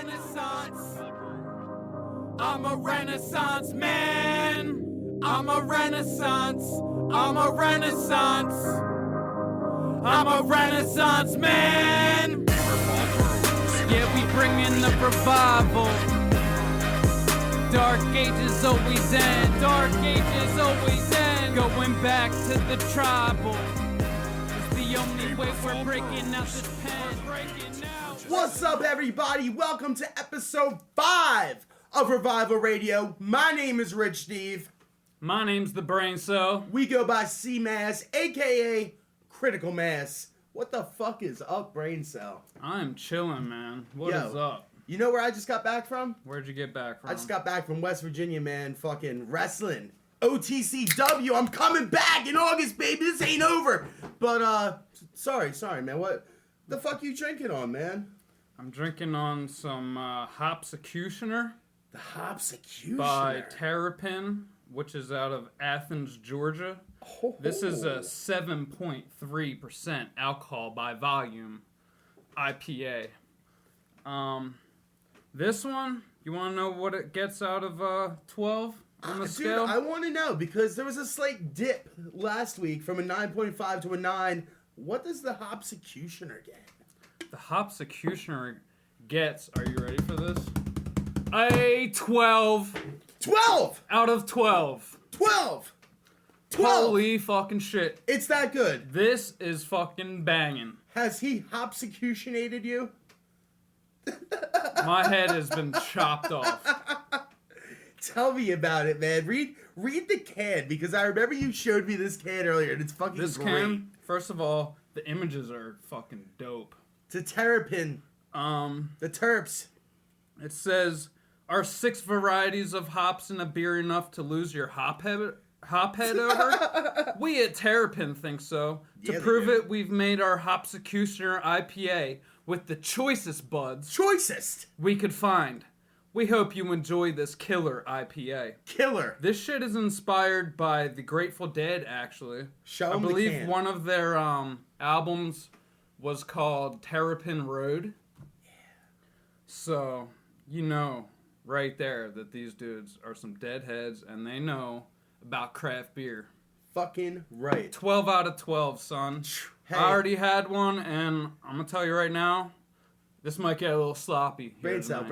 Renaissance. I'm a Renaissance man. I'm a Renaissance. I'm a Renaissance. I'm a Renaissance man. Yeah, we bring in the revival. Dark ages always end. Dark ages always end. Going back to the tribal. It's the only way we're breaking out this pen. What's up, everybody? Welcome to episode 5 of Revival Radio. My name is Rich Steve. My name's the Brain Cell. We go by CMASS, aka Critical Mass. What the fuck is up, Brain Cell? I'm chilling, man. What is up? You know where I just got back from? Where'd you get back from? I just got back from West Virginia, man. Fucking wrestling. OTCW. I'm coming back in August, baby. This ain't over. But, sorry, man. What the fuck you drinking on, man? I'm drinking on some Hopsecutioner. The Hopsecutioner? By Terrapin, which is out of Athens, Georgia. Oh. This is a 7.3% alcohol by volume IPA. This one, you want to know what it gets out of 12 on the scale? Dude, I want to know because there was a slight dip last week from a 9.5 to a 9. What does the Hopsecutioner get? The Hopsecutioner gets, are you ready for this? A 12. 12! Out of 12. 12! Holy fucking shit. It's that good. This is fucking banging. Has he Hopsecutionated you? My head has been chopped off. Tell me about it, man. Read the can, because I remember you showed me this can earlier, and it's fucking this great. Can, first of all, the images are fucking dope. To Terrapin. The Terps. It says, are 6 varieties of hops in a beer enough to lose your hop head over? We at Terrapin think so. To prove it, we've made our Hopsecutioner IPA with the choicest buds. Choicest! We could find. We hope you enjoy this killer IPA. Killer. This shit is inspired by the Grateful Dead, actually. I believe one of their albums was called Terrapin Road. Yeah. So, you know right there that these dudes are some deadheads and they know about craft beer. Fucking right. 12 out of 12, son. Hey. I already had one, and I'm going to tell you right now, this might get a little sloppy. Brain cell.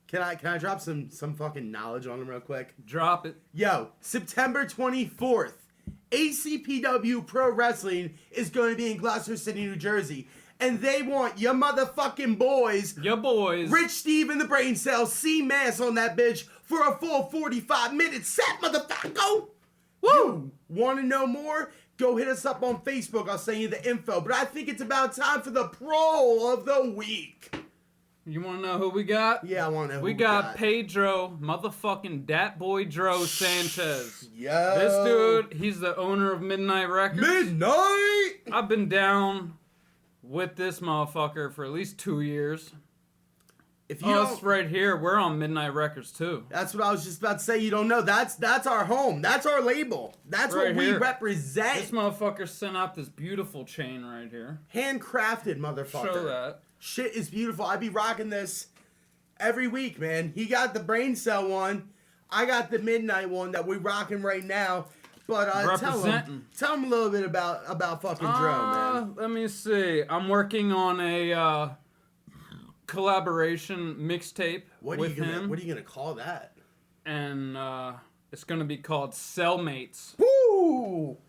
Can I drop some fucking knowledge on them real quick? Drop it. Yo, September 24th, ACPW Pro Wrestling is going to be in Gloucester City, New Jersey. And they want your motherfucking boys. Your boys. Rich Steve and the Brain Cell, CMASS on that bitch for a full 45-minute set, motherfucker. Woo! Want to know more? Go hit us up on Facebook. I'll send you the info. But I think it's about time for the prole of the week. You want to know who we got? Yeah, I want to know who we got. Pedro, motherfucking Dat Boi Dro Sanchez. Yo. This dude, he's the owner of Midnight Recordz. Midnight! I've been down with this motherfucker for at least 2 years. If you Us right here, we're on Midnight Recordz too. That's what I was just about to say. You don't know. That's our home. That's our label. That's right what we represent. This motherfucker sent out this beautiful chain right here. Handcrafted, motherfucker. Show that. Shit is beautiful. I be rocking this every week, man. He got the Brain Cell one. I got the Midnight one that we rocking right now. But tell him a little bit about fucking Dro, man. Let me see. I'm working on a collaboration mixtape with him. What are you gonna call that? And it's gonna be called Cellmates. Woo!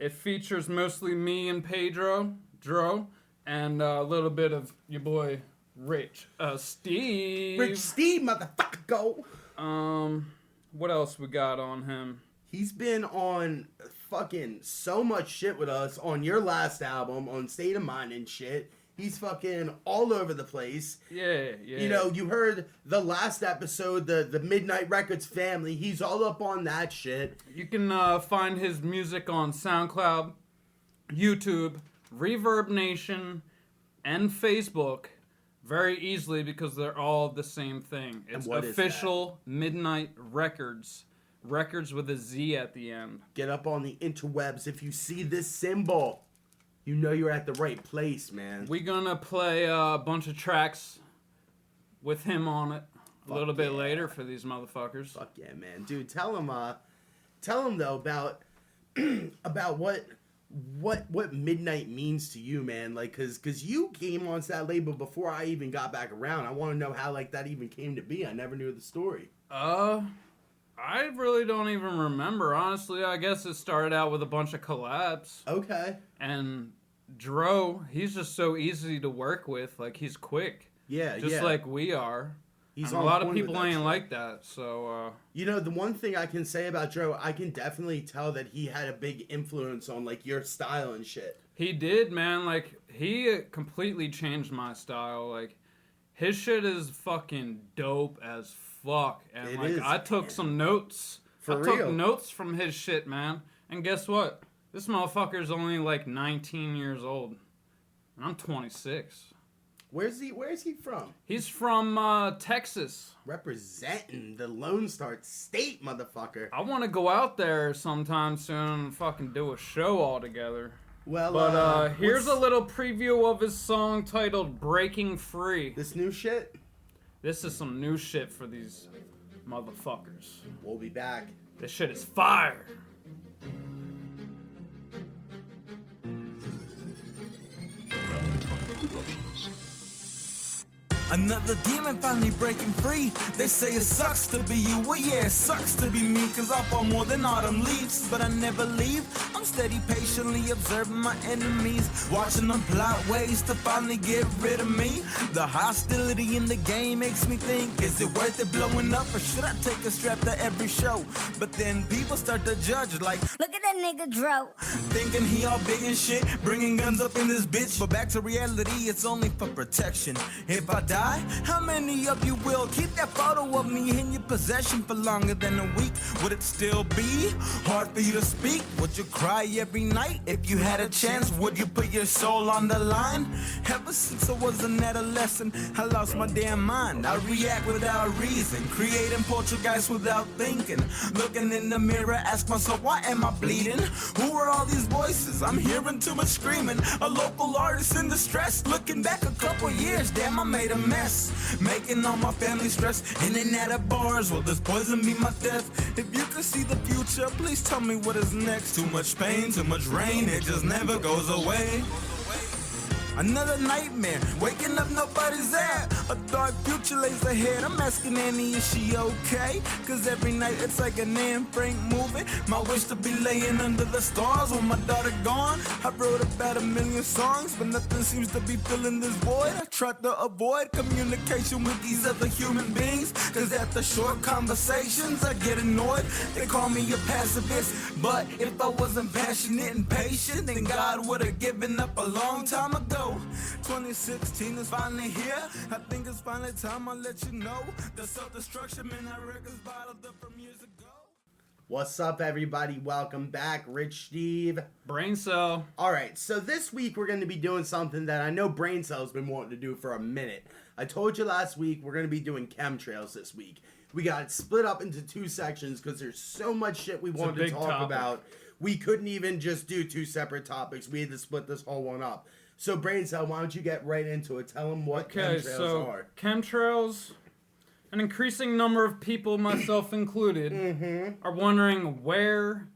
It features mostly me and Pedro Dro, and a little bit of your boy Rich Steve. Rich Steve, motherfucker, go. What else we got on him? He's been on fucking so much shit with us on your last album, on State of Mind and shit. He's fucking all over the place. Yeah. You know, you heard the last episode, the Midnight Recordz family. He's all up on that shit. You can find his music on Soundcloud, YouTube, Reverbnation, and Facebook very easily because they're all the same thing. It's official Midnight Recordz. Records with a Z at the end. Get up on the interwebs. If you see this symbol, you know you're at the right place, man. We're gonna play a bunch of tracks with him on it a little bit later for these motherfuckers. Fuck yeah, man, dude. Tell him though about what Midnight means to you, man. Like, cause you came onto that label before I even got back around. I want to know how like that even came to be. I never knew the story. I really don't even remember, honestly. I guess it started out with a bunch of collabs. Okay. And Dro, he's just so easy to work with. Like, he's quick. Yeah, just like we are. He's a lot of people ain't like that, so... You know, the one thing I can say about Dro, I can definitely tell that he had a big influence on, like, your style and shit. He did, man. Like, he completely changed my style. Like, his shit is fucking dope as fuck. And, It like, is, I took some notes. For I real. took notes from his shit, man. And guess what? This motherfucker's only, like, 19 years old. And I'm 26. Where's he from? He's from Texas. Representing the Lone Star State, motherfucker. I want to go out there sometime soon and fucking do a show all together. Well, but here's a little preview of his song titled Breaking Free. This new shit? This is some new shit for these motherfuckers. We'll be back. This shit is fire. Another demon finally breaking free. They say it sucks to be you. Well, yeah, it sucks to be me. Cause I fall more than autumn leaves. But I never leave. I'm steady, patiently observing my enemies. Watching them plot ways to finally get rid of me. The hostility in the game makes me think, is it worth it blowing up? Or should I take a strap to every show? But then people start to judge like, look at that nigga Dro. Thinking he all big and shit, bringing guns up in this bitch. But back to reality, it's only for protection. If I die, how many of you will keep that photo of me in your possession for longer than a week? Would it still be hard for you to speak? Would you cry every night if you had a chance? Would you put your soul on the line? Ever since I was an adolescent, I lost my damn mind. I react without reason, creating poltergeists without thinking. Looking in the mirror, ask myself, why am I bleeding? Who are all these voices? I'm hearing too much screaming. A local artist in distress. Looking back a couple years, damn, I made a mess, making all my family stress. In and out of bars, will this poison be my death? If you could see the future, please tell me what is next. Too much pain, too much rain, it just never goes away. Another nightmare, waking up nobody's there. A dark future lays ahead. I'm asking Annie, is she okay? Cause every night it's like an Anne Frank movie. My wish to be laying under the stars with my daughter gone. I wrote about 1 million songs, but nothing seems to be filling this void. I tried to avoid communication with these other human beings, cause after short conversations I get annoyed. They call me a pacifist, but if I wasn't passionate and patient, then God would have given up a long time ago. 2016 is finally here. I think it's finally time I let you know the self-destruction Midnight Recordz bottled up from years ago. What's up, everybody? Welcome back. Rich Steve. Brain Cell. All right, so this week we're going to be doing something that I know Brain Cell's been wanting to do for a minute. I told you last week we're going to be doing chemtrails this week. We got it split up into 2 sections because there's so much shit we wanted to talk about. We couldn't even just do 2 separate topics. We had to split this whole one up. So, Brain Cell, why don't you get right into it? Tell them what chemtrails are. Chemtrails, an increasing number of people, myself included, are wondering where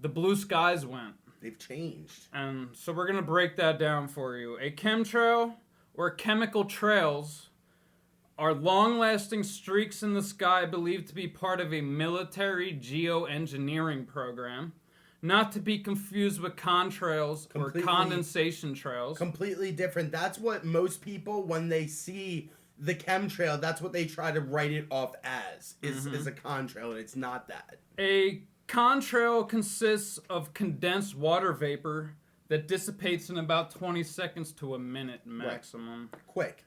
the blue skies went. They've changed. And so we're going to break that down for you. A chemtrail, or chemical trails, are long-lasting streaks in the sky believed to be part of a military geo-engineering program. Not to be confused with contrails or condensation trails. Completely different. That's what most people, when they see the chemtrail, that's what they try to write it off as, is a contrail, and it's not that. A contrail consists of condensed water vapor that dissipates in about 20 seconds to a minute maximum. Right. Quick.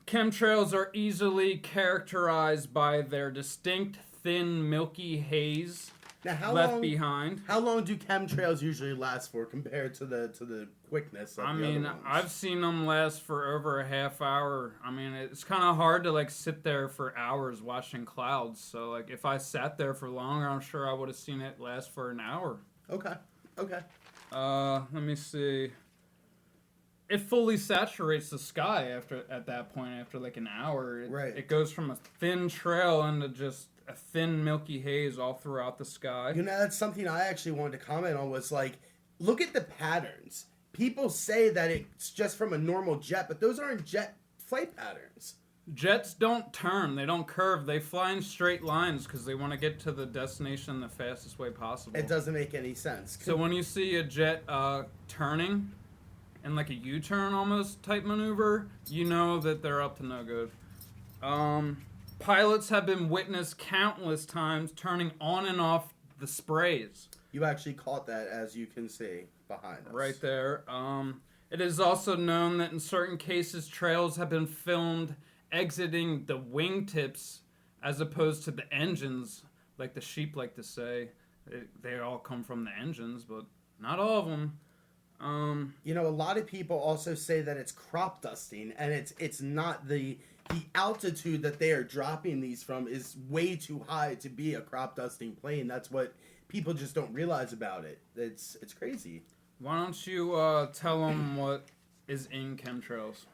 Chemtrails are easily characterized by their distinct thin milky haze now, behind. How long do chemtrails usually last for compared to the quickness of the other ones? I've seen them last for over a half hour. I mean, it's kind of hard to like sit there for hours watching clouds. So like if I sat there for longer, I'm sure I would have seen it last for an hour. Okay. Let me see. it fully saturates the sky at that point after like an hour. Right. It goes from a thin trail into just a thin milky haze all throughout the sky. You know, that's something I actually wanted to comment on was like, look at the patterns. People say that it's just from a normal jet, but those aren't jet flight patterns. Jets don't turn, they don't curve, they fly in straight lines because they want to get to the destination the fastest way possible. It doesn't make any sense. So when you see a jet turning in like a U-turn almost type maneuver, you know that they're up to no good. Pilots have been witnessed countless times turning on and off the sprays. You actually caught that, as you can see behind us. Right there. It is also known that in certain cases, trails have been filmed exiting the wingtips as opposed to the engines, like the sheep like to say. They all come from the engines, but not all of them. You know, a lot of people also say that it's crop dusting, and it's not the altitude that they are dropping these from is way too high to be a crop dusting plane. That's what people just don't realize about it. It's crazy. Why don't you tell them what is in chemtrails?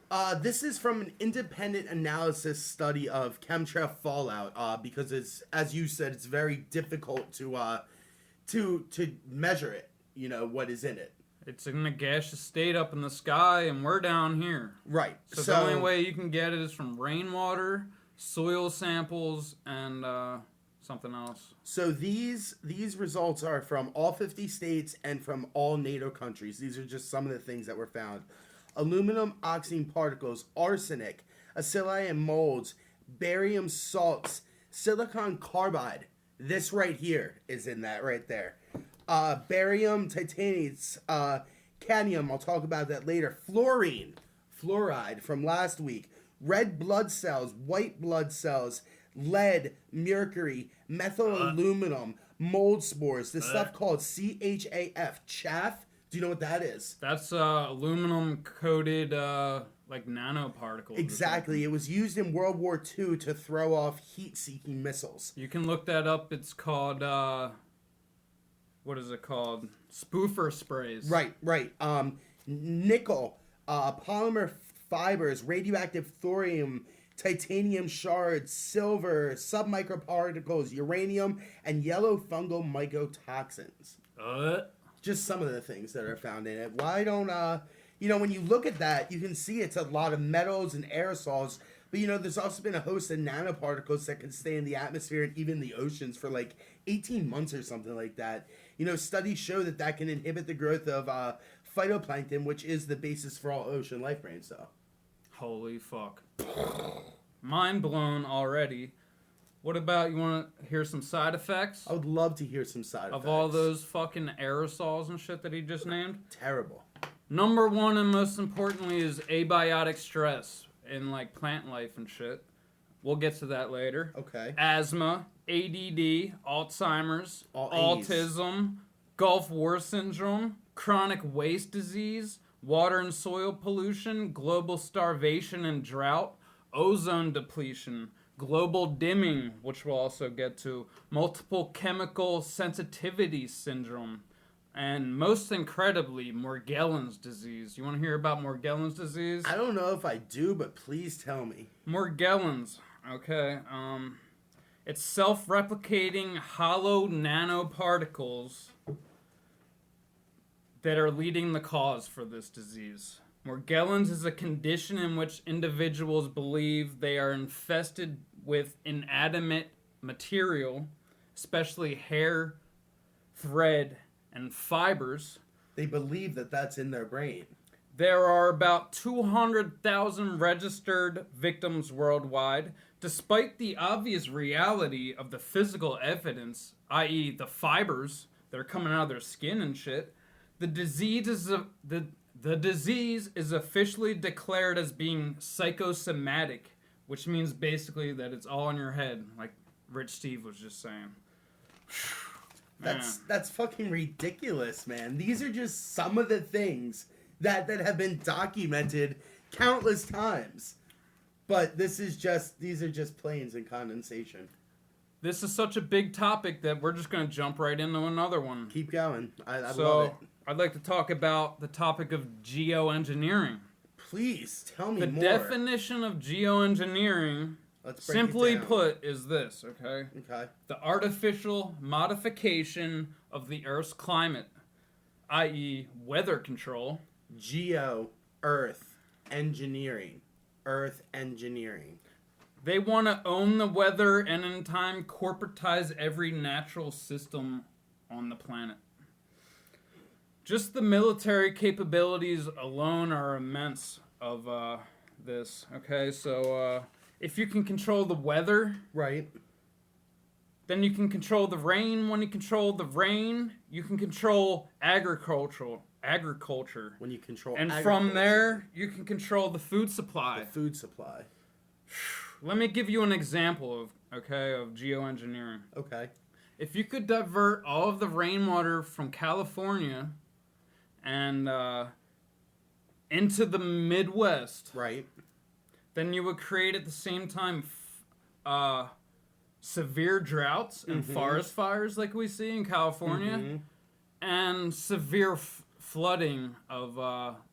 This is from an independent analysis study of chemtrail fallout, because it's, as you said, it's very difficult to measure it. You know what is in it. It's in a gaseous state up in the sky, and we're down here. Right. So the only way you can get it is from rainwater, soil samples, and something else. So these results are from all 50 states and from all NATO countries. These are just some of the things that were found. Aluminum oxide particles, arsenic, acili and molds, barium salts, silicon carbide. This right here is in that right there. Barium titanates, cadmium, I'll talk about that later. Fluoride from last week. Red blood cells, white blood cells, lead, mercury, methyl aluminum, mold spores, this stuff called CHAF, chaff. Do you know what that is? That's aluminum coated like nanoparticles. Exactly. It was used in World War II to throw off heat-seeking missiles. You can look that up. It's called what is it called? Spoofer sprays. Right. Nickel, polymer fibers, radioactive thorium, titanium shards, silver, submicroparticles, uranium, and yellow fungal mycotoxins. Just some of the things that are found in it. Why don't, when you look at that, you can see it's a lot of metals and aerosols, but, there's also been a host of nanoparticles that can stay in the atmosphere and even the oceans for like 18 months or something like that. Studies show that can inhibit the growth of phytoplankton, which is the basis for all ocean life brain stuff. Holy fuck. Mind blown already. What about, you want to hear some side effects? I would love to hear some side effects. Of all those fucking aerosols and shit that he just named? Terrible. Number one, and most importantly, is abiotic stress in, like, plant life and shit. We'll get to that later. Okay. Asthma, ADD, Alzheimer's, All A's. autism, Gulf War syndrome, chronic waste disease, water and soil pollution, global starvation and drought, ozone depletion, global dimming, which we'll also get to, multiple chemical sensitivity syndrome, and most incredibly, Morgellons disease. You want to hear about Morgellons disease? I don't know if I do, but please tell me. Morgellons, okay. It's self-replicating hollow nanoparticles that are leading the cause for this disease. Morgellons is a condition in which individuals believe they are infested with inanimate material, especially hair, thread, and fibers. They believe that that's in their brain. There are about 200,000 registered victims worldwide, despite the obvious reality of the physical evidence, i.e. the fibers that are coming out of their skin and shit. The disease is officially declared as being psychosomatic, which means basically that it's all in your head, like Rich Steve was just saying. That's fucking ridiculous, man. These are just some of the things that have been documented countless times. But these are just planes and condensation. This is such a big topic that we're just going to jump right into another one. Keep going. I love So, it. I'd like to talk about the topic of geoengineering. Please tell me The more. definition of geoengineering, Let's break simply it down. put, is this, okay? Okay. The artificial modification of the Earth's climate, i.e. weather control. Earth engineering. Earth engineering. They want to own the weather and in time corporatize every natural system on the planet. Just the military capabilities alone are immense of this, okay? So if you can control the weather, Right. then you can control the rain. When you control the rain, you can control agriculture. When you control And agriculture, from there, you can control the food supply. the food supply. Let me give you an example of geoengineering. Okay. If you could divert all of the rainwater from California and into the Midwest, Right. then you would create at the same time severe droughts and forest fires like we see in California, and severe flooding of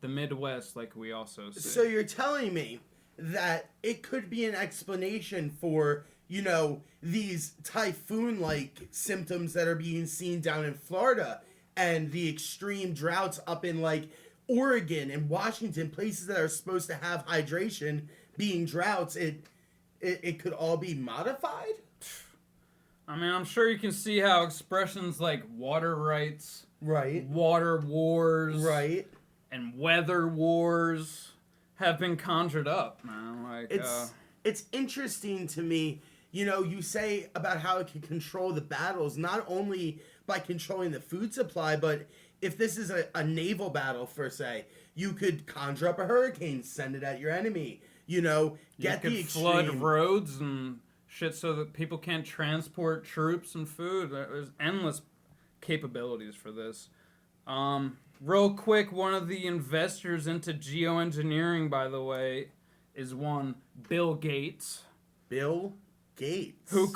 the Midwest like we also see. So you're telling me that it could be an explanation for, these typhoon-like symptoms that are being seen down in Florida and the extreme droughts up in, like, Oregon and Washington, places that are supposed to have hydration, being droughts, it could all be modified? I mean, I'm sure you can see how expressions like water rights, Right. water wars, Right. and weather wars have been conjured up, man. Like, It's interesting to me, you say about how it can control the battles, not only by controlling the food supply, but if this is a naval battle, per se, you could conjure up a hurricane, send it at your enemy, get you the could extreme... flood roads and shit so that people can't transport troops and food. There's endless capabilities for this. Real quick, one of the investors into geoengineering, by the way, is one Bill Gates. Bill Gates. Who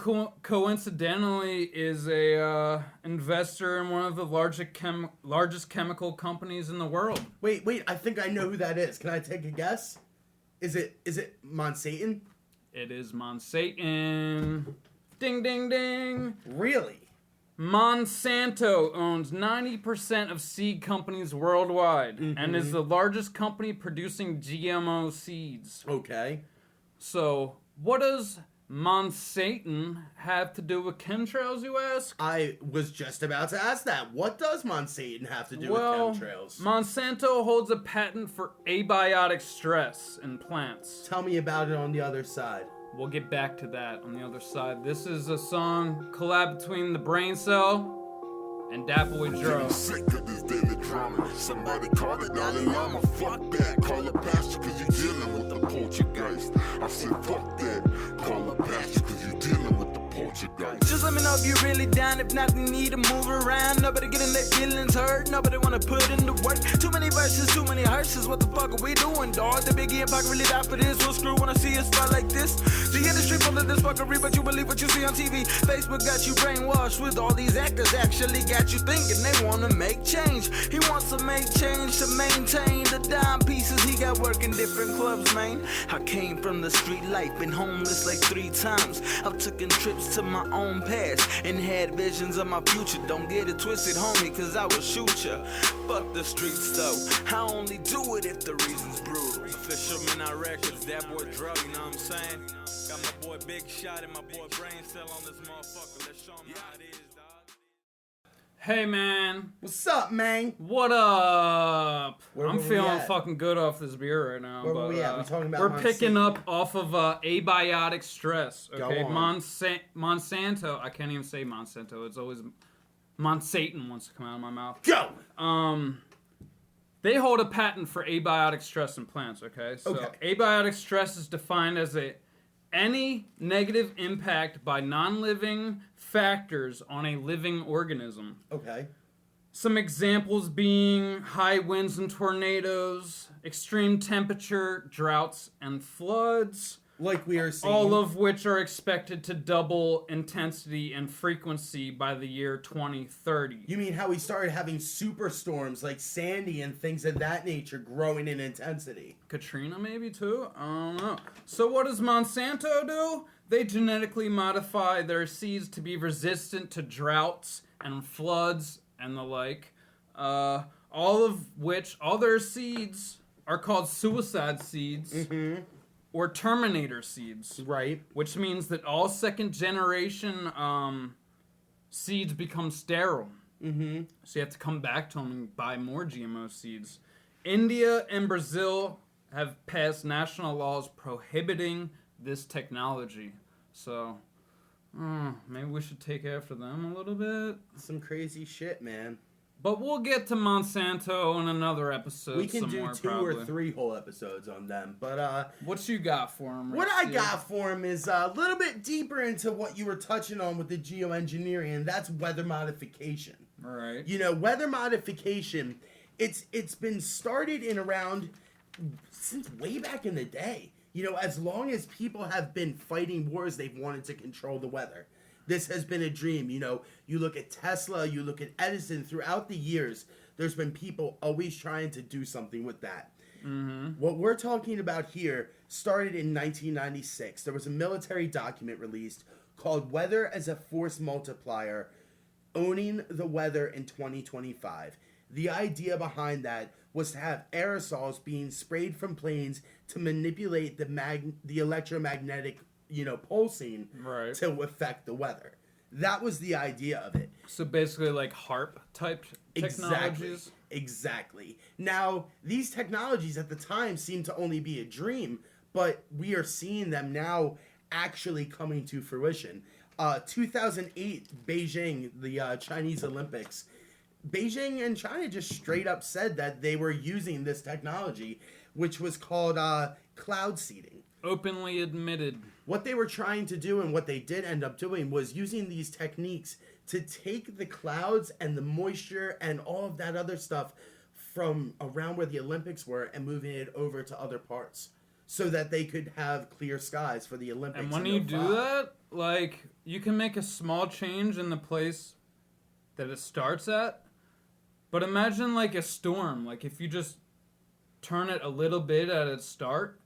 coincidentally is a investor in one of the largest chemical companies in the world. Wait, I think I know who that is. Can I take a guess? Is it Monsanto? It is Monsanto. Ding, ding, ding. Really? Monsanto owns 90% of seed companies worldwide and is the largest company producing GMO seeds. Okay. So, what does Monsanto have to do with chemtrails, you ask? I was just about to ask that. What does Monsanto have to do with chemtrails? Monsanto holds a patent for abiotic stress in plants. Tell me about it on the other side. We'll get back to that on the other side. This is a song collab between the Brain Cell and Dat Boi Dro. Sick of this daily drama. Somebody call it Dalai Lama. Fuck that. Call a pastor cause you dealing with the poltergeist. I said fuck that. Call a pastor cause you dealing with the poltergeist. Just let me know if you're really down. If not, we need to move around. Nobody getting their feelings hurt. Nobody wanna put in the work. Too many verses, too many hearses. What the fuck are we doing, dog? The Biggie and Pac really die for this. We'll screw when I see us start like this. The industry full of this fuckery, but you believe what you see on TV. Facebook got you brainwashed with all these actors. Actually got you thinking they wanna make change. He wants to make change to maintain the dime pieces he got working different clubs, man. I came from the street life, been homeless like 3 times. I've taken trips to my own past and had visions of my future. Don't get it twisted, homie, cause I will shoot ya. Fuck the streets though, I only do it if the reason's brutal. Official Midnight Recordz, Dat Boi Dro, you know what I'm saying? Got my boy Big Shot and my boy Brain Cell on this motherfucker. Let's show him how it is, dog. Hey man, What's up, man? what up? Where I'm were we feeling at? fucking good off this beer right now. Where were but, we at? We talking about we're picking Monsanto? up off of abiotic stress. Go Okay, on. Monsanto. I can't even say Monsanto. It's always Monsanto wants to come out of my mouth. Go! They hold a patent for abiotic stress in plants, okay? So Okay. abiotic stress is defined as any negative impact by non-living factors on a living organism. Okay. Some examples being high winds and tornadoes, extreme temperature, droughts and floods, Like we are seeing. All of which are expected to double intensity and frequency by the year 2030. You mean how we started having superstorms like Sandy and things of that nature growing in intensity? Katrina maybe too? I don't know. So what does Monsanto do? They genetically modify their seeds to be resistant to droughts and floods and the like. All their seeds are called suicide seeds. Mm-hmm. Or Terminator seeds. Right. Which means that all second generation seeds become sterile. Mm-hmm. So you have to come back to them and buy more GMO seeds. India and Brazil have passed national laws prohibiting this technology. So maybe we should take after them a little bit. Some crazy shit, man. But we'll get to Monsanto in another episode. We can do more, 2 probably. or 3 whole episodes on them. But what you got for them? what I got for him is a little bit deeper into what you were touching on with the geoengineering, and that's weather modification. Right. You know, weather modification, it's been started in around since way back in the day. You know, as long as people have been fighting wars, they've wanted to control the weather. This has been a dream. You know, you look at Tesla, you look at Edison, throughout the years, there's been people always trying to do something with that. Mm-hmm. What we're talking about here started in 1996. There was a military document released called Weather as a Force Multiplier, Owning the Weather in 2025. The idea behind that was to have aerosols being sprayed from planes to manipulate the electromagnetic pulsing right. to affect the weather. That was the idea of it. So basically like HARP type technologies? Exactly. Now, these technologies at the time seemed to only be a dream, but we are seeing them now actually coming to fruition. 2008, Beijing, the Chinese Olympics, Beijing and China just straight up said that they were using this technology, which was called cloud seeding. Openly admitted. What they were trying to do and what they did end up doing was using these techniques to take the clouds and the moisture and all of that other stuff from around where the Olympics were and moving it over to other parts so that they could have clear skies for the Olympics. And when you do that, like, you can make a small change in the place that it starts at, but imagine like a storm. Like if you just turn it a little bit at its start,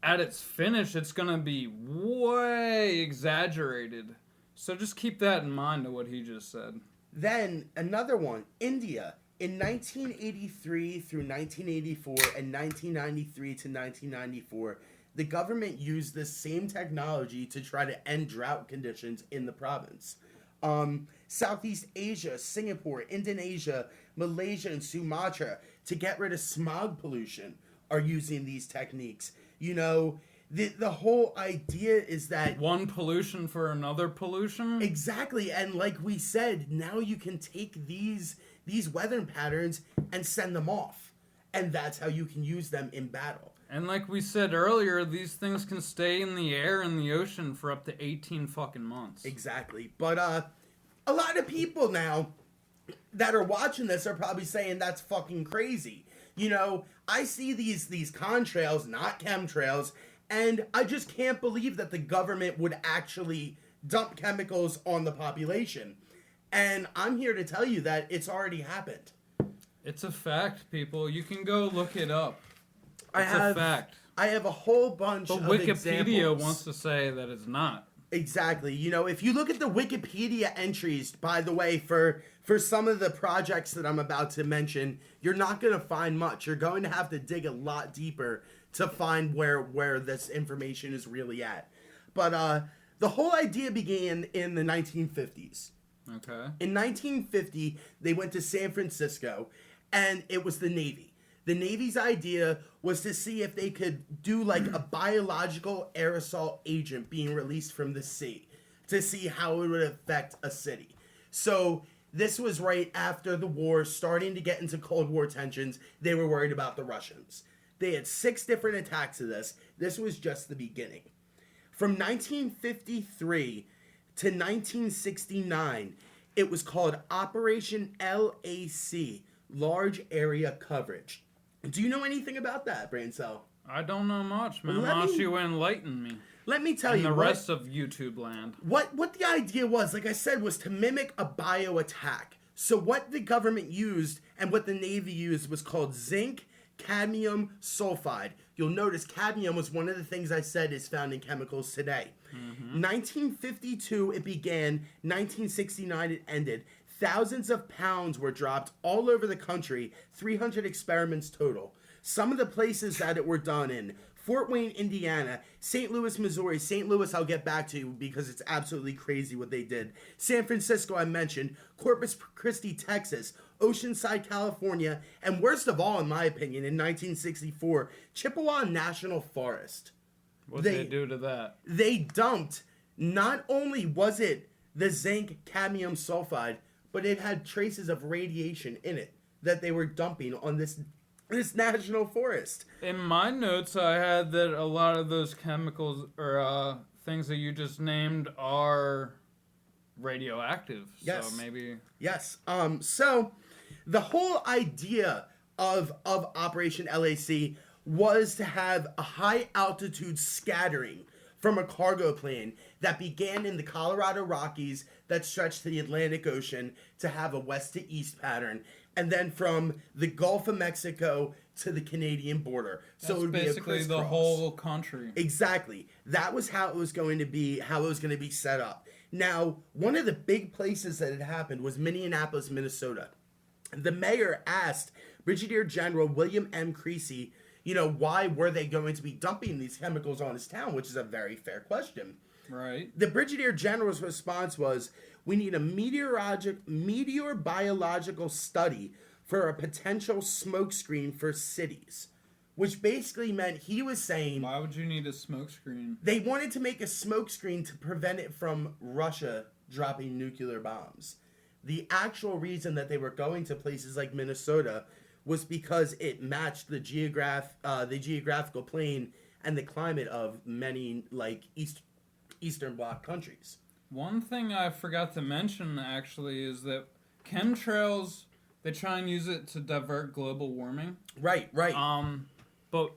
at its finish, it's going to be way exaggerated. So just keep that in mind to what he just said. Then another one, India. In 1983 through 1984 and 1993 to 1994, the government used this same technology to try to end drought conditions in the province. Southeast Asia, Singapore, Indonesia, Malaysia, and Sumatra, to get rid of smog pollution, are using these techniques. You know, the whole idea is that... One pollution for another pollution? Exactly, and like we said, now you can take these weather patterns and send them off. And that's how you can use them in battle. And like we said earlier, these things can stay in the air and the ocean for up to 18 fucking months. Exactly. But a lot of people now that are watching this are probably saying that's fucking crazy. You know, I see these contrails, not chemtrails, and I just can't believe that the government would actually dump chemicals on the population. And I'm here to tell you that it's already happened. It's a fact, people. You can go look it up. It's a fact. I have a whole bunch of Wikipedia examples. wants to say that it's not. Exactly. You know, if you look at the Wikipedia entries, by the way, for some of the projects that I'm about to mention, you're not going to find much. You're going to have to dig a lot deeper to find where this information is really at. But the whole idea began in the 1950s. Okay. In 1950, they went to San Francisco, and it was the Navy. The Navy's idea was to see if they could do like a biological aerosol agent being released from the sea to see how it would affect a city. So this was right after the war, starting to get into Cold War tensions. They were worried about the Russians. They had 6 different attacks of this. This was just the beginning. From 1953 to 1969, it was called Operation LAC, Large Area Coverage. Do you know anything about that, Brain Cell? I don't know much, man. Let Unless me- you enlighten me. Let me tell And you the what, rest of YouTube land. what the idea was, like I said, was to mimic a bio attack. So what the government used and what the Navy used was called zinc cadmium sulfide. You'll notice cadmium was one of the things I said is found in chemicals today. 1952 it began, 1969 it ended. Thousands of pounds were dropped all over the country, 300 experiments total. Some of the places that it were done in: Fort Wayne, Indiana; St. Louis, Missouri. St. Louis, I'll get back to you because it's absolutely crazy what they did. San Francisco, I mentioned. Corpus Christi, Texas. Oceanside, California. And worst of all, in my opinion, in 1964, Chippewa National Forest. What did they do to that? They dumped, not only was it the zinc cadmium sulfide, but it had traces of radiation in it that they were dumping on this national forest. In my notes, I had that a lot of those chemicals or things that you just named are radioactive. Yes. So maybe. Yes. So the whole idea of Operation LAC was to have a high altitude scattering from a cargo plane that began in the Colorado Rockies that stretched to the Atlantic Ocean to have a west to east pattern, and then from the Gulf of Mexico to the Canadian border. So That's it would basically be a the crisscross. whole country. Exactly. That was how it was going to be, set up. Now, one of the big places that it happened was Minneapolis, Minnesota. The mayor asked Brigadier General William M. Creasy, why were they going to be dumping these chemicals on his town, which is a very fair question. Right. The Brigadier General's response was, we need a meteor biological study for a potential smokescreen for cities. Which basically meant he was saying Why would you need a smoke screen? they wanted to make a smokescreen to prevent it from Russia dropping nuclear bombs. The actual reason that they were going to places like Minnesota was because it matched the geographical plane and the climate of many Eastern Bloc countries. One thing I forgot to mention, actually, is that chemtrails, they try and use it to divert global warming. Right. But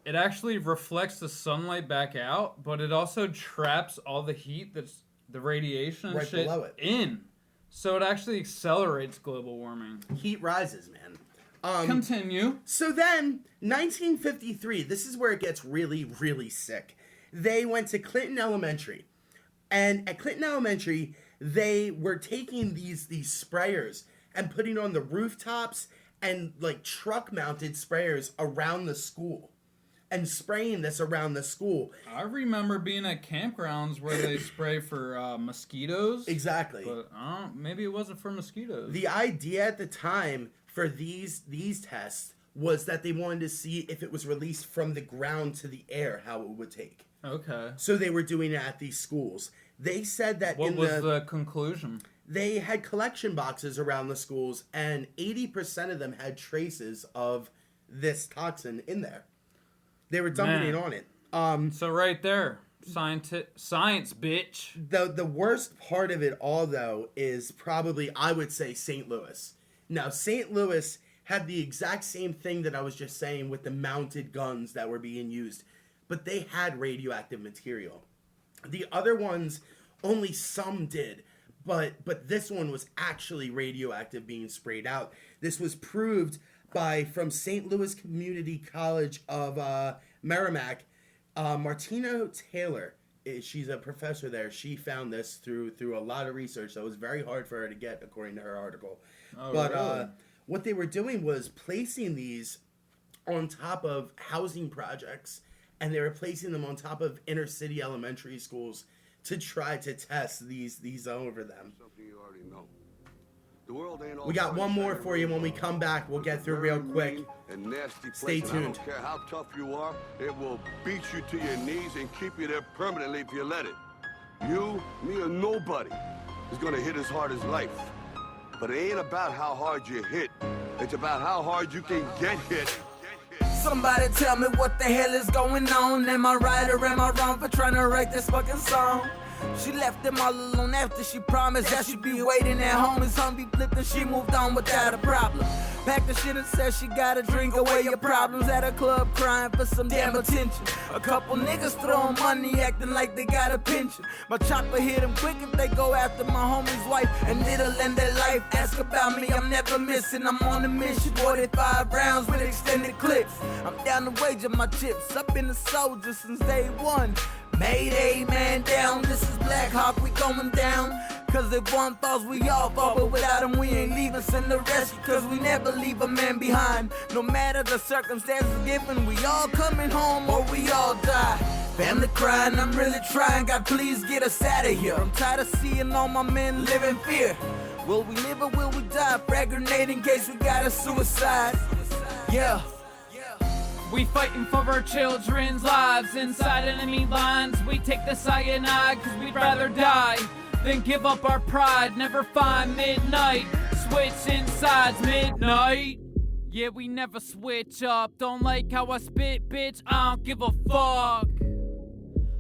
it actually reflects the sunlight back out, but it also traps all the heat that's the radiation and Right shit below it. in. So it actually accelerates global warming. Heat rises, man. Continue. So then, 1953, this is where it gets really, really sick. They went to Clinton Elementary. And at Clinton Elementary, they were taking these sprayers and putting on the rooftops and truck-mounted sprayers around the school. And spraying this around the school. I remember being at campgrounds where they spray for mosquitoes. Exactly. But maybe it wasn't for mosquitoes. The idea at the time for these tests was that they wanted to see if it was released from the ground to the air, how it would take. Okay. So they were doing it at these schools. They said that What was the conclusion? They had collection boxes around the schools, and 80% of them had traces of this toxin in there. They were dumping it on it. So right there, science, bitch. The worst part of it all, though, is probably, I would say, St. Louis. Now, St. Louis had the exact same thing that I was just saying with the mounted guns that were being used, but they had radioactive material. The other ones, only some did, but this one was actually radioactive being sprayed out. This was proved from St. Louis Community College of Merrimack. Martina Taylor, she's a professor there. She found this through a lot of research that was very hard for her to get, according to her article. Really? What they were doing was placing these on top of housing projects, and they were placing them on top of inner city elementary schools to try to test these over them. Something you already know. The world ain't all We got one more for you when we come back. We'll get through real quick. And nasty place, Stay and tuned. I don't care how tough you are, it will beat you to your knees and keep you there permanently if you let it. You, me, or nobody is gonna hit as hard as life. But it ain't about how hard you hit. It's about how hard you can get hit. Somebody tell me what the hell is going on. Am I right or am I wrong for trying to write this fucking song? She left them all alone after she promised that she'd be waiting at home. His home be flipped and she moved on without a problem. Packed the shit and said she gotta drink away your problems at a club crying for some damn attention. A couple niggas throwing money acting like they got a pension. My chopper hit them quick if they go after my homie's wife and little end their life. Ask about me, I'm never missing. I'm on a mission. 45 rounds with extended clips. I'm down to wager my chips. Up in the soldier since day one. Mayday, man down. This is Black Hawk, we going down. Cause if one falls, we all fall. But without him, we ain't leaving. Send the rescue, cause we never leave a man behind. No matter the circumstances given, we all coming home or we all die. Family crying, I'm really trying. God, please get us out of here. I'm tired of seeing all my men live in fear. Will we live or will we die? Frag grenade in case we got a suicide. Yeah. We fighting for our children's lives inside enemy lines. We take the cyanide cause we'd rather die than give up our pride. Never find midnight, switching sides midnight. Yeah, we never switch up. Don't like how I spit, bitch, I don't give a fuck.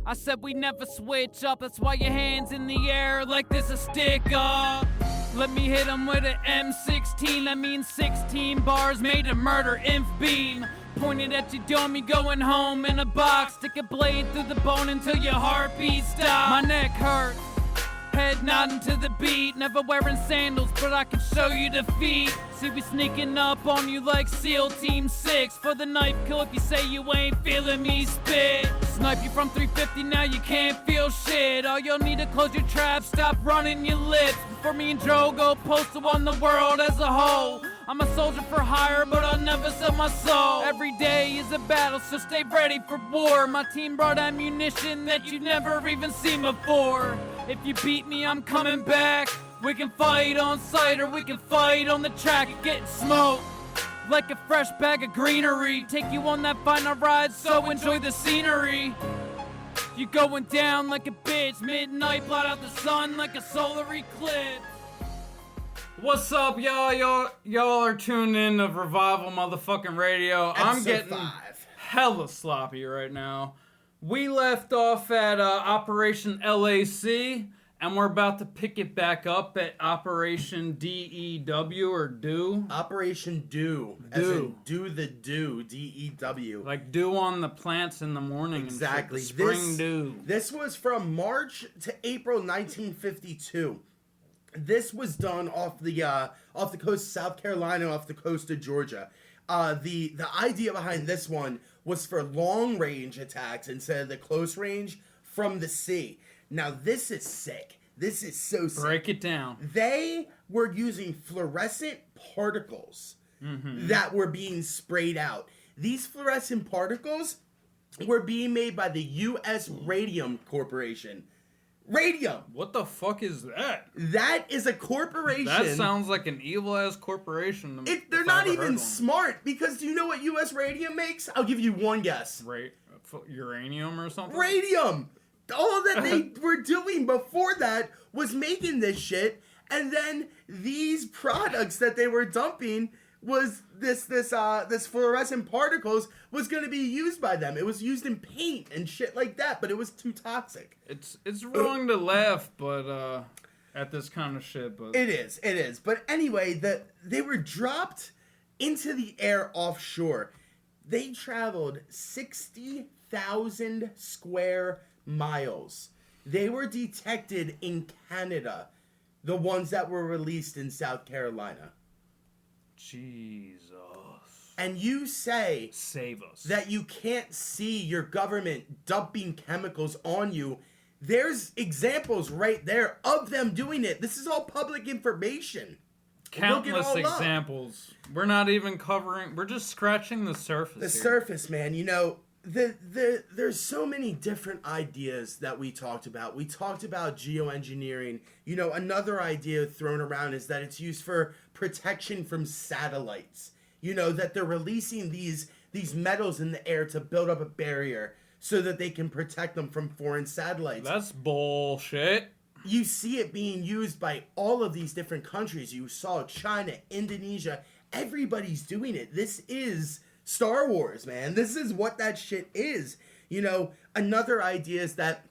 I said we never switch up. That's why your hands in the air like there's a stick up. Let me hit him with an M16. That means 16 bars made to murder inf beam. Pointed at your dome, you going home in a box. Stick a blade through the bone until your heartbeat stops. My neck hurts, head nodding to the beat. Never wearing sandals, but I can show you the feet. See, we sneaking up on you like SEAL Team 6. For the knife kill if you say you ain't feeling me spit. Snipe you from 350, now you can't feel shit. All you'll need to close your trap, stop running your lips. Before me and Dro go postal on the world as a whole. I'm a soldier for hire, but I'll never sell my soul. Every day is a battle, so stay ready for war. My team brought ammunition that you've never even seen before. If you beat me, I'm coming back. We can fight on sight or we can fight on the track and get smoked. Like a fresh bag of greenery. Take you on that final ride, so enjoy the scenery. You going down like a bitch. Midnight, blot out the sun like a solar eclipse. What's up, y'all? Y'all are tuned in to Revival motherfucking Radio. I'm getting hella sloppy right now. We left off at Operation LAC, and we're about to pick it back up at Operation DEW or Do. Operation Do. As in do the do, DEW. Like dew on the plants in the morning. Exactly. And shit. The spring dew. This was from March to April 1952. This was done off the coast of South Carolina, off the coast of Georgia. The idea behind this one was for long range attacks instead of the close range from the sea. Now this is sick. This is so sick. Break it down. They were using fluorescent particles that were being sprayed out. These fluorescent particles were being made by the U.S. Radium Corporation. Radium. What the fuck is that? That is a corporation. That sounds like an evil-ass corporation. They're not even smart, because do you know what U.S. Radium makes? I'll give you one guess. Uranium or something? Radium! All that they were doing before that was making this shit, and then these products that they were dumping was this fluorescent particles was going to be used by them. It was used in paint and shit like that, but it was too toxic. It's wrong to laugh, but at this kind of shit, but it is. But anyway, they were dropped into the air offshore. They traveled 60,000 square miles. They were detected in Canada, the ones that were released in South Carolina. Jesus. And you say save us that you can't see your government dumping chemicals on you. There's examples right there of them doing it. This is all public information. Countless examples. We're not even covering, we're just scratching the surface. The surface, man. You know, there's so many different ideas that we talked about. We talked about geoengineering. You know, another idea thrown around is that it's used for protection from satellites. You know, that they're releasing these metals in the air to build up a barrier so that they can protect them from foreign satellites. That's bullshit. You see it being used by all of these different countries. You saw China, Indonesia. Everybody's doing it. This is Star Wars, man. This is what that shit is. You know, another idea is that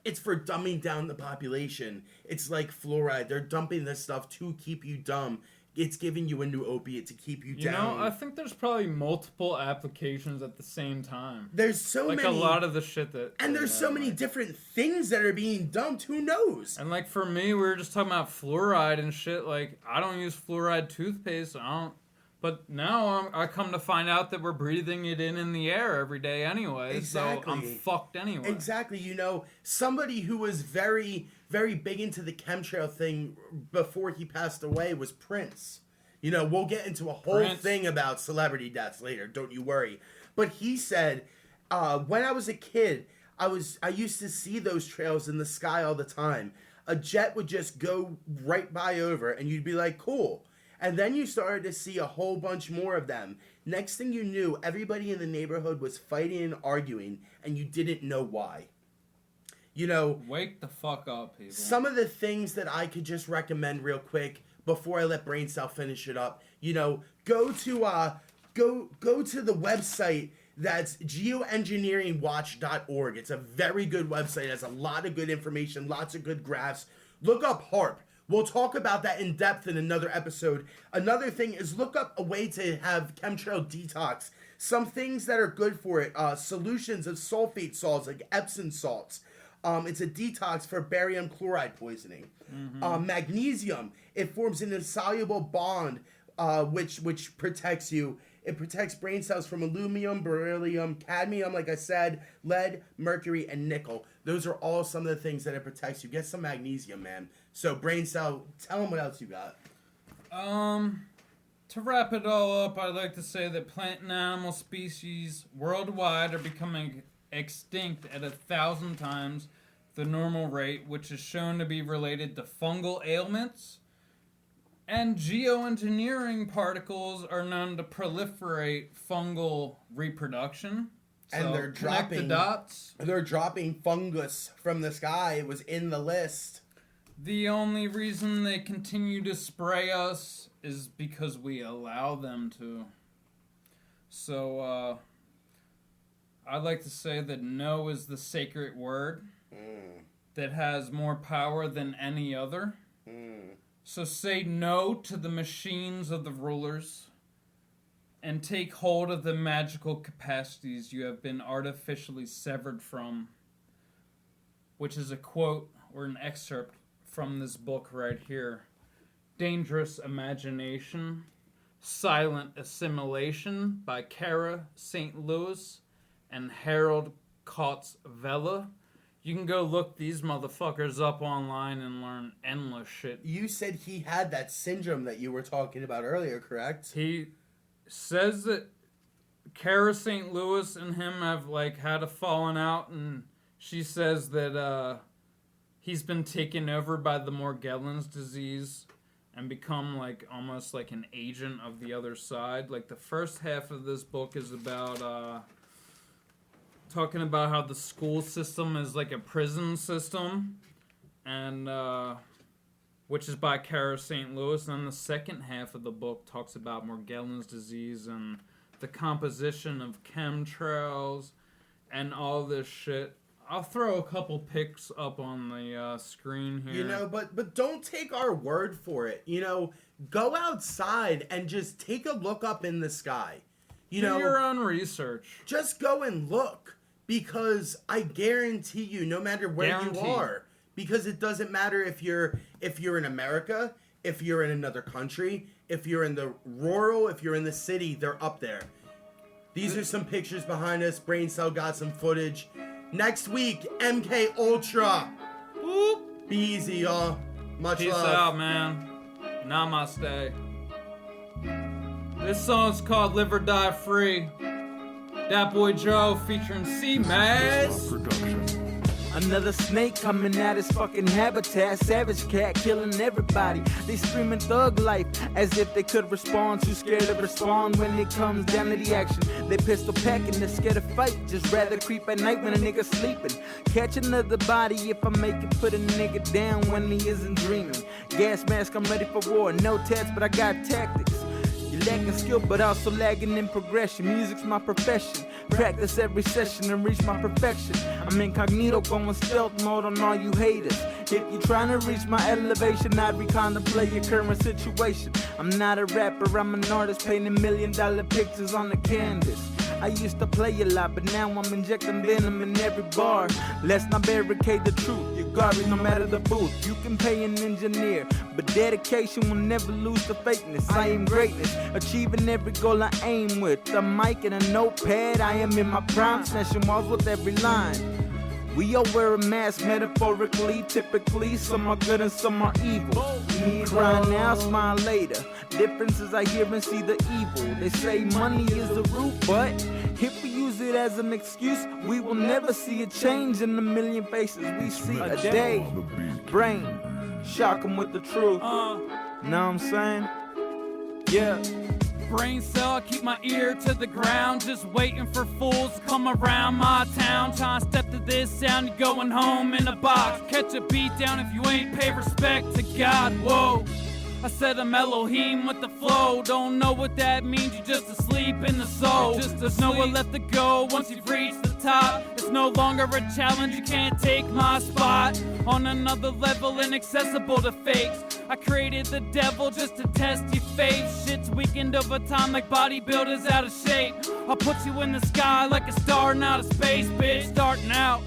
it's for dumbing down the population. It's like fluoride. They're dumping this stuff to keep you dumb. it's giving you a new opiate to keep you down. You know, I think there's probably multiple applications at the same time. There's so like many. Like a lot of the shit that... And there's so many different things that are being dumped. Who knows? And like for me, we were just talking about fluoride and shit. Like, I don't use fluoride toothpaste. But now I come to find out that we're breathing it in the air every day anyway. Exactly. So I'm fucked anyway. Exactly. You know, somebody who was very, very big into the chemtrail thing before he passed away was Prince. You know, we'll get into a whole thing about celebrity deaths later. Don't you worry. But he said, when I was a kid, I used to see those trails in the sky all the time. A jet would just go right by over and you'd be like, cool. And then you started to see a whole bunch more of them. Next thing you knew, everybody in the neighborhood was fighting and arguing, and you didn't know why. You know... Wake the fuck up, people. Some of the things that I could just recommend real quick before I let Braincell finish it up. You know, go to the website that's Geo-Engineeringwatch.org. It's a very good website. It has a lot of good information, lots of good graphs. Look up HARP. We'll talk about that in depth in another episode. Another thing is look up a way to have chemtrail detox. Some things that are good for it. Solutions of sulfate salts like Epsom salts. It's a detox for barium chloride poisoning. Mm-hmm. Magnesium. It forms an insoluble bond which protects you. It protects brain cells from aluminum, beryllium, cadmium, like I said, lead, mercury, and nickel. Those are all some of the things that it protects you. Get some magnesium, man. So, Braincell, tell them what else you got. To wrap it all up, I'd like to say that plant and animal species worldwide are becoming extinct at 1,000 times the normal rate, which is shown to be related to fungal ailments. And geoengineering particles are known to proliferate fungal reproduction. And so they're dropping the dots. They're dropping fungus from the sky. It was in the list. The only reason they continue to spray us is because we allow them to. So, I'd like to say that no is the sacred word that has more power than any other. So say no to the machines of the rulers and take hold of the magical capacities you have been artificially severed from, which is a quote or an excerpt from this book right here. Dangerous Imagination, Silent Assimilation by Kara St. Louis and Harold Kotz Vela. You can go look these motherfuckers up online and learn endless shit. You said he had that syndrome that you were talking about earlier, correct? He says that Kara St. Louis and him have had a falling out, and she says that he's been taken over by the Morgellons disease and become almost like an agent of the other side. The first half of this book is about talking about how the school system is like a prison system, and which is by Kara St. Louis. And then the second half of the book talks about Morgellons disease and the composition of chemtrails and all this shit. I'll throw a couple pics up on the screen here. You know, but don't take our word for it. You know, go outside and just take a look up in the sky. You know, do your own research. Just go and look. Because I guarantee you, no matter where you are, because it doesn't matter if you're in America, if you're in another country, if you're in the rural, if you're in the city, they're up there. These are some pictures behind us. Braincell got some footage. Next week, MK Ultra. Whoop. Be easy, y'all. Much Peace love. Peace out, man. Namaste. This song's called Live or Die Free. Dat Boi Dro featuring CMASS. Another snake coming out his fucking habitat. Savage cat killing everybody. They screaming thug life as if they could respond. Too scared to respond when it comes down to the action. They pistol packing, they're scared to fight. Just rather creep at night when a nigga sleeping. Catch another body if I make it. Put a nigga down when he isn't dreaming. Gas mask, I'm ready for war. No tats, but I got tactics. You lacking skill, but also lagging in progression. Music's my profession. Practice every session and reach my perfection. I'm incognito, going stealth mode on all you haters. If you're trying to reach my elevation, I'd recontemplate your current situation. I'm not a rapper, I'm an artist painting $1 million pictures on the canvas. I used to play a lot, but now I'm injecting venom in every bar. Let's not barricade the truth. You're garbage no matter the booth. You can pay an engineer, but dedication will never lose the fakeness. I am greatness, achieving every goal I aim with. A mic and a notepad, I am in my prime, smashing walls with every line. We all wear a mask metaphorically, typically. Some are good and some are evil. You cry now, smile later. Differences I hear and see the evil. They say money is the root, but if we use it as an excuse, we will never see a change in the million faces we see a day. Brain, shock 'em with the truth. Know what I'm saying? Yeah. Brain cell, I keep my ear to the ground, just waiting for fools to come around my town. Trying to step to this sound, you're going home in a box. Catch a beat down if you ain't pay respect to God. Whoa, I said I'm Elohim with the flow. Don't know what that means, you just asleep in the soul. There's nowhere left to go once you've reached the top. It's no longer a challenge, you can't take my spot. On another level, inaccessible to fakes. I created the devil just to test your faith. Shit's weakened over time like bodybuilders out of shape. I'll put you in the sky like a star in outer space, bitch. Starting out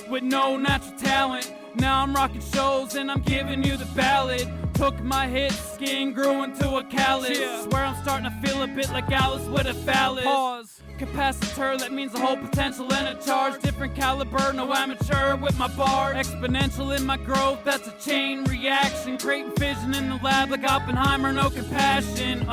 with no natural talent. Now I'm rocking shows and I'm giving you the ballad. Took my hit, skin grew into a callus. Swear I'm starting to feel a bit like Alice with a phallus. Pause. Capacitor, that means a whole potential and a charge. Different caliber, no amateur with my bar. Exponential in my growth, that's a chain reaction. Creating fission in the lab like Oppenheimer, no compassion.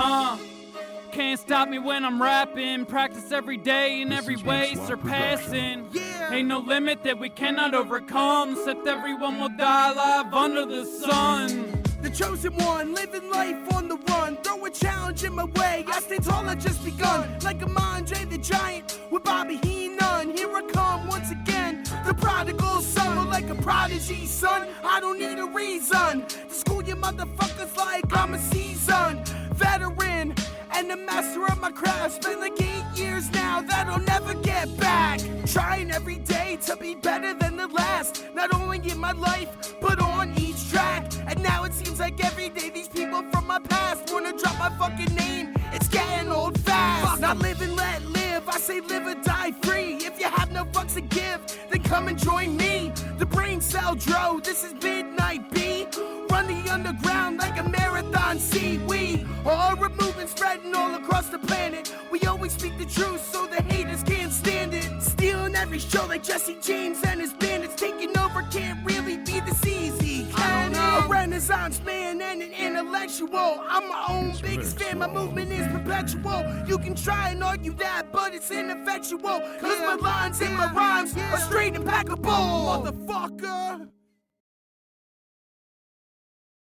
Can't stop me when I'm rapping. Practice every day in every way, surpassing. Ain't no limit that we cannot overcome, except everyone will die live under the sun. The chosen one, living life on the run. Throw a challenge in my way, I stand tall, I just begun. Like a Andre the Giant, with Bobby Heenan. Here I come once again, the prodigal son. Like a prodigy, son, I don't need a reason to school you motherfuckers like I'm a seasoned veteran and the master of my craft. Spent like 8 years now that I'll never get back. Trying every day to be better than the last. Not only in my life, but on each track. And now it seems like every day these people from my past wanna drop my fucking name. It's getting old fast. Fuck. Not live and let live, I say live or die free. If you have no fucks to give, then come and join me. The brain cell dro, this is Midnight B. Run the underground like a marathon C. We are a movement spreading all across the planet. We always speak the truth so the haters can't stand it. Stealing every show like Jesse James and his bandits. Taking over can't really be this easy, can it? A renaissance man and an intellectual. I'm my own biggest fan, my movement is perpetual. You can try and argue that, but it's ineffectual. Cause my lines and my rhymes are straight impeccable. Motherfucker.